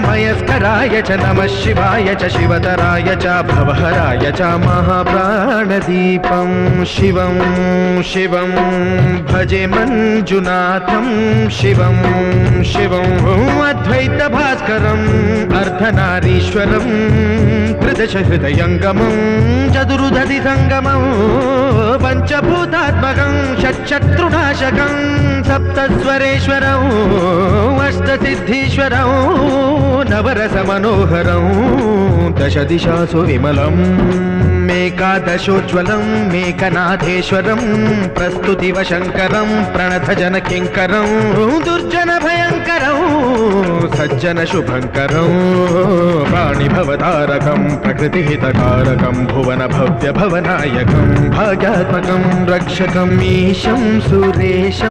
मयस्कराय च नमः शिवाय च शिवतराय च भवहराय च महाप्राणदीपं शिवं शिवं भजे मंजुनाथं शिवं शिवं अद्वैतभास्करम् अर्धनारीश्वरं त्रिदशहृदयङ्गमं चतुर्दधिसङ्गमं पञ्चभूतात्मकं षट्शत्रुनाशकं सप्तस्वरेश्वरं अष्टसिद्धीश्वरं नवरसमनोहरं दशदिशासु विमलम् मेकादशोज्ज्वलं मेकनाथेश्वरं प्रस्तुतिवशङ्करं प्रणतजनकिङ्करं दुर्जनभयङ्करं सज्जनशुभङ्करं प्राणिभवतारकं प्रकृतिहितकारकं भुवनभव्यभवनायकं भाग्यात्मकं रक्षकम् ईशं सुरेशम्